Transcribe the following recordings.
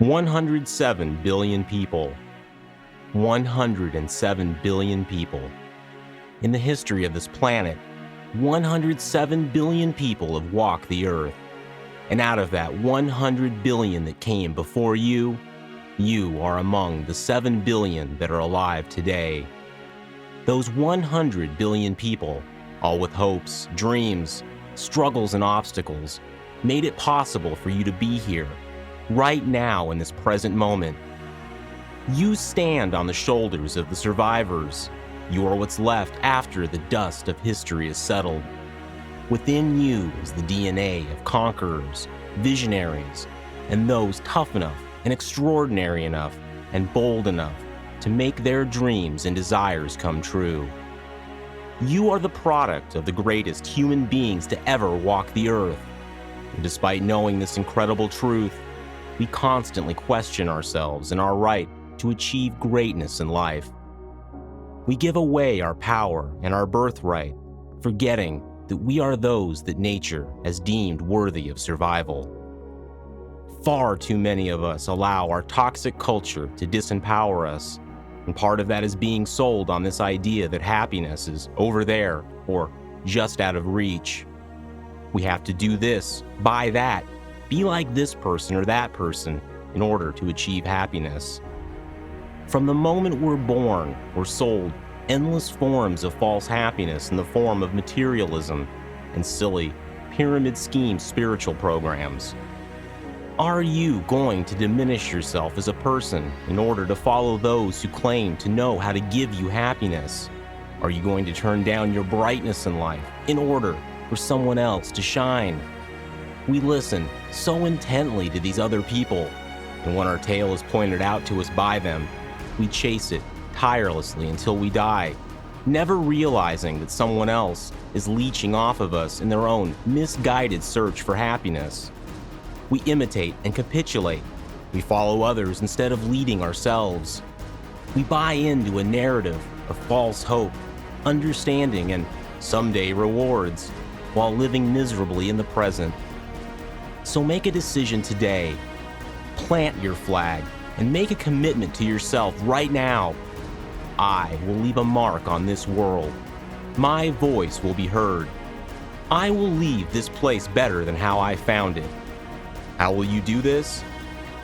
107 billion people. 107 billion people. In the history of this planet, 107 billion people have walked the earth. And out of that 100 billion that came before you, you are among the 7 billion that are alive today. Those 100 billion people, all with hopes, dreams, struggles, and obstacles, made it possible for you to be here, right now in this present moment. You stand on the shoulders of the survivors. You are what's left after the dust of history is settled. Within you is the DNA of conquerors, visionaries, and those tough enough and extraordinary enough and bold enough to make their dreams and desires come true. You are the product of the greatest human beings to ever walk the earth. And despite knowing this incredible truth, we constantly question ourselves and our right to achieve greatness in life. We give away our power and our birthright, forgetting that we are those that nature has deemed worthy of survival. Far too many of us allow our toxic culture to disempower us, and part of that is being sold on this idea that happiness is over there or just out of reach. We have to do this, buy that, be like this person or that person in order to achieve happiness. From the moment we're born, we're sold endless forms of false happiness in the form of materialism and silly, pyramid scheme spiritual programs. Are you going to diminish yourself as a person in order to follow those who claim to know how to give you happiness? Are you going to turn down your brightness in life in order for someone else to shine? We listen so intently to these other people, and when our tale is pointed out to us by them, we chase it tirelessly until we die, never realizing that someone else is leeching off of us in their own misguided search for happiness. We imitate and capitulate. We follow others instead of leading ourselves. We buy into a narrative of false hope, understanding, and someday rewards, while living miserably in the present. So make a decision today. Plant your flag and make a commitment to yourself right now. I will leave a mark on this world. My voice will be heard. I will leave this place better than how I found it. How will you do this?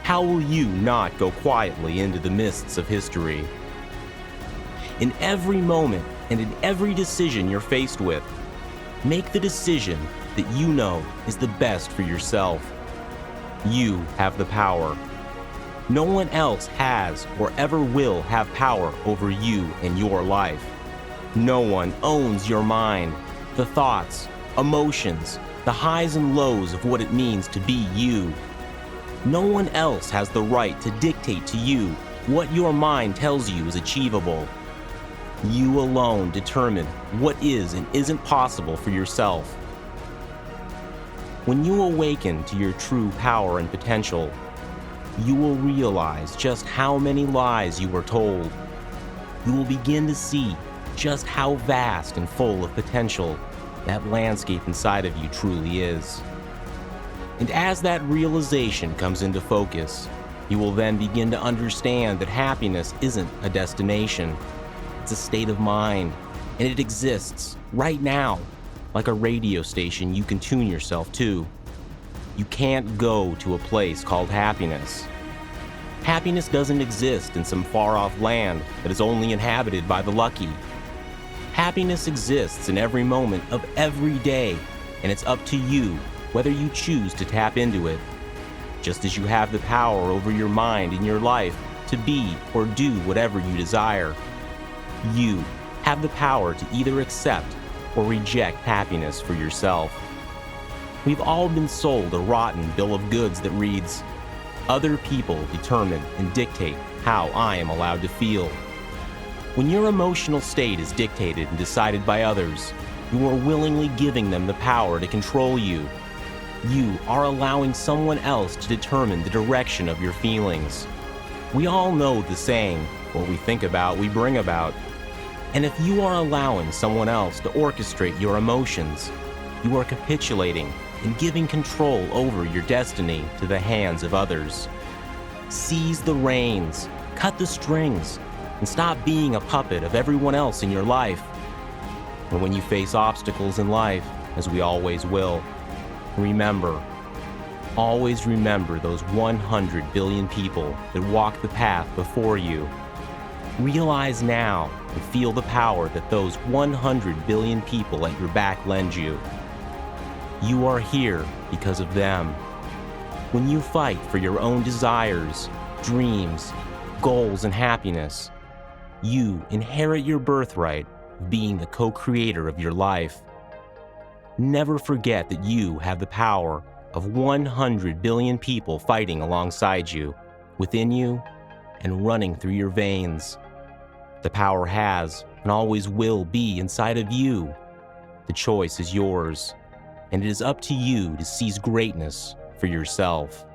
How will you not go quietly into the mists of history? In every moment and in every decision you're faced with, make the decision that you know is the best for yourself. You have the power. No one else has or ever will have power over you and your life. No one owns your mind, the thoughts, emotions, the highs and lows of what it means to be you. No one else has the right to dictate to you what your mind tells you is achievable. You alone determine what is and isn't possible for yourself. When you awaken to your true power and potential, you will realize just how many lies you were told. You will begin to see just how vast and full of potential that landscape inside of you truly is. And as that realization comes into focus, you will then begin to understand that happiness isn't a destination. It's a state of mind, and it exists right now, like a radio station you can tune yourself to. You can't go to a place called happiness. Happiness doesn't exist in some far-off land that is only inhabited by the lucky. Happiness exists in every moment of every day, and it's up to you whether you choose to tap into it. Just as you have the power over your mind and your life to be or do whatever you desire, you have the power to either accept or reject happiness for yourself. We've all been sold a rotten bill of goods that reads, "Other people determine and dictate how I am allowed to feel." When your emotional state is dictated and decided by others, you are willingly giving them the power to control you. You are allowing someone else to determine the direction of your feelings. We all know the saying, what we think about, we bring about. And if you are allowing someone else to orchestrate your emotions, you are capitulating and giving control over your destiny to the hands of others. Seize the reins, cut the strings, and stop being a puppet of everyone else in your life. And when you face obstacles in life, as we always will, always remember those 100 billion people that walk the path before you. Realize now and feel the power that those 100 billion people at your back lend you. You are here because of them. When you fight for your own desires, dreams, goals, and happiness, you inherit your birthright of being the co-creator of your life. Never forget that you have the power of 100 billion people fighting alongside you, within you, and running through your veins. The power has and always will be inside of you. The choice is yours, and it is up to you to seize greatness for yourself.